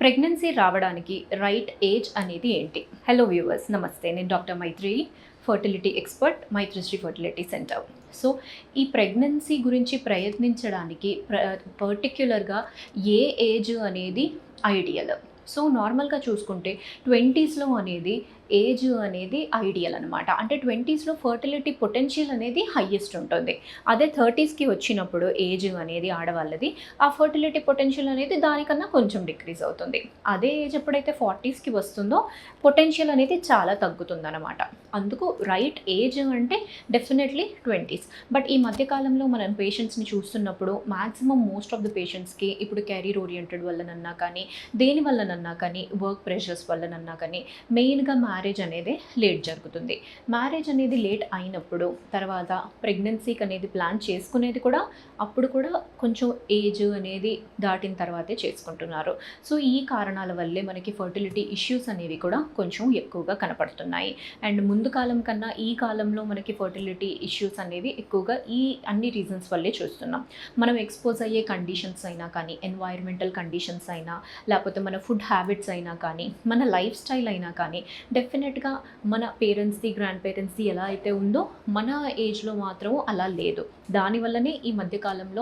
Pregnancy రావడానికి right age అనేది ఏంటి? హలో వ్యూవర్స్, నమస్తే. నేను doctor Maitri, fertility expert, Maitrishri fertility centre. So ఈ ప్రెగ్నెన్సీ గురించి ప్రయత్నించడానికి పర్టిక్యులర్గా ఏ ఏజ్ అనేది ఐడియల్? సో నార్మల్గా చూసుకుంటే 20స్లో అనేది ఏజ్ అనేది ఐడియల్ అనమాట. అంటే 20స్లో ఫర్టిలిటీ పొటెన్షియల్ అనేది హయ్యెస్ట్ ఉంటుంది. అదే 30స్కి వచ్చినప్పుడు ఏజ్ అనేది ఆడవాళ్ళది, ఆ ఫర్టిలిటీ పొటెన్షియల్ అనేది దానికన్నా కొంచెం డిక్రీజ్ అవుతుంది. అదే ఏజ్ ఎప్పుడైతే 40స్కి వస్తుందో పొటెన్షియల్ అనేది చాలా తగ్గుతుందన్నమాట. అందుకు రైట్ ఏజ్ అంటే డెఫినెట్లీ 20s. బట్ ఈ మధ్యకాలంలో మనం పేషెంట్స్ని చూస్తున్నప్పుడు మ్యాక్సిమం మోస్ట్ ఆఫ్ ద పేషెంట్స్కి ఇప్పుడు కెరీర్ ఓరియంటెడ్ వల్లనన్నా కానీ, దేని వల్లనన్నా కానీ, వర్క్ ప్రెషర్స్ వల్లనన్నా కానీ మెయిన్గా మ్యారేజ్ అనేది లేట్ జరుగుతుంది. మ్యారేజ్ అనేది లేట్ అయినప్పుడు తర్వాత ప్రెగ్నెన్సీకి అనేది ప్లాన్ చేసుకునేది కూడా అప్పుడు కూడా కొంచెం ఏజ్ అనేది దాటిన తర్వాతే చేసుకుంటున్నారు. సో ఈ కారణాల వల్లే మనకి ఫర్టిలిటీ ఇష్యూస్ అనేవి కూడా కొంచెం ఎక్కువగా కనపడుతున్నాయి. అండ్ ముందు కాలం కన్నా ఈ కాలంలో మనకి ఫర్టిలిటీ ఇష్యూస్ అనేవి ఎక్కువగా ఈ అన్ని రీజన్స్ వల్లే చూస్తున్నాం. మనం ఎక్స్పోజ్ అయ్యే కండిషన్స్ అయినా కానీ, ఎన్వైర్మెంటల్ కండిషన్స్ అయినా, లేకపోతే మన ఫుడ్ హ్యాబిట్స్ అయినా కానీ, మన లైఫ్ స్టైల్ అయినా కానీ, డెఫినెట్గా మన పేరెంట్స్ది, గ్రాండ్ పేరెంట్స్ది ఎలా అయితే ఉందో మన ఏజ్లో మాత్రం అలా లేదు. దానివల్లనే ఈ మధ్యకాలంలో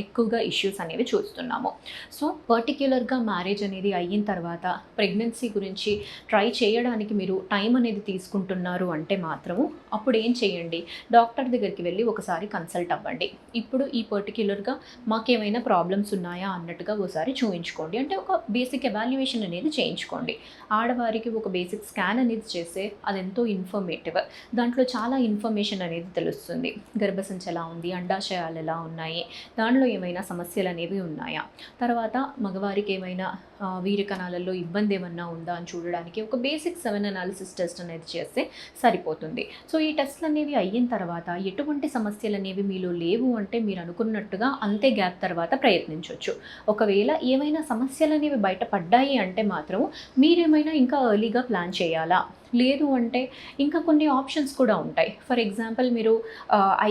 ఎక్కువగా ఇష్యూస్ అనేవి చూస్తున్నాము. సో పర్టిక్యులర్గా మ్యారేజ్ అనేది అయిన తర్వాత ప్రెగ్నెన్సీ గురించి ట్రై చేయడానికి మీరు టైం అనేది తీసుకుంటున్నారు అంటే మాత్రము అప్పుడు ఏం చేయండి, డాక్టర్ దగ్గరికి వెళ్ళి ఒకసారి కన్సల్ట్ అవ్వండి. ఇప్పుడు ఈ పర్టిక్యులర్గా మాకేమైనా ప్రాబ్లమ్స్ ఉన్నాయా అన్నట్టుగా ఒకసారి చూయించుకోండి. అంటే ఒక బేసిక్ ఎవాల్యుయేషన్ అనేది చేయించుకోండి. ఆడవారికి ఒక బేసిక్ స్కాన్ అనేది చేస్తే అది ఎంతో ఇన్ఫర్మేటివ్. దాంట్లో చాలా ఇన్ఫర్మేషన్ అనేది తెలుస్తుంది. గర్భసంచి ఎలా ఉంది, అండాశయాలు ఎలా ఉన్నాయి, దాంట్లో ఏమైనా సమస్యలు అనేవి ఉన్నాయా, తర్వాత మగవారికి ఏమైనా వీర్య కణాలలో ఇబ్బంది ఏమన్నా ఉందా అని చూడడానికి ఒక బేసిక్ 7 అనాలిసిస్ టెస్ట్ అనేది చేస్తే సరిపోతుంది. సో ఈ టెస్ట్లు అనేవి అయిన తర్వాత ఎటువంటి సమస్యలు అనేవి మీలో లేవు అంటే మీరు అనుకున్నట్టుగా అంతే గ్యాప్ తర్వాత ప్రయత్నించవచ్చు. ఒకవేళ ఏమైనా సమస్యలు అనేవి బయటపడ్డాయి అంటే మాత్రం మీరేమైనా ఇంకా ఎర్లీగా ప్లాన్ చేయాలా, లేదు అంటే ఇంకా కొన్ని ఆప్షన్స్ కూడా ఉంటాయి. ఫర్ ఎగ్జాంపుల్ మీరు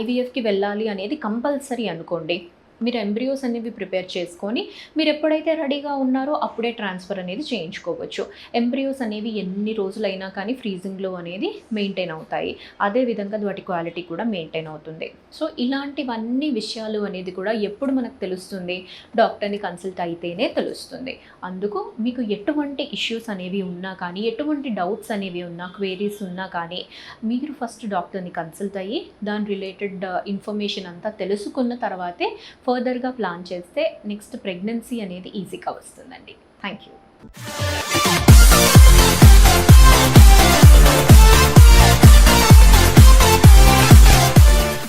ఐవీఎఫ్కి వెళ్ళాలి అనేది కంపల్సరీ అనుకోండి. మీరు ఎంబ్రియోస్ అనేవి ప్రిపేర్ చేసుకొని మీరు ఎప్పుడైతే రెడీగా ఉన్నారో అప్పుడే ట్రాన్స్ఫర్ అనేది చేయించుకోవచ్చు. ఎంబ్రియోస్ అనేవి ఎన్ని రోజులైనా కానీ ఫ్రీజింగ్లో అనేది మెయింటైన్ అవుతాయి. అదేవిధంగా వాటి క్వాలిటీ కూడా మెయింటైన్ అవుతుంది. సో ఇలాంటివన్నీ విషయాలు అనేది కూడా ఎప్పుడు మనకు తెలుస్తుంది, డాక్టర్ని కన్సల్ట్ అయితేనే తెలుస్తుంది. అందుకు మీకు ఎటువంటి ఇష్యూస్ అనేవి ఉన్నా కానీ, ఎటువంటి డౌట్స్ అనేవి ఉన్నా, క్వేరీస్ ఉన్నా కానీ మీరు ఫస్ట్ డాక్టర్ని కన్సల్ట్ అయ్యి దాని రిలేటెడ్ ఇన్ఫర్మేషన్ అంతా తెలుసుకున్న తర్వాతే ఫర్దర్గా ప్లాన్ చేస్తే నెక్స్ట్ ప్రెగ్నెన్సీ అనేది ఈజీగా వస్తుందండి. Thank you.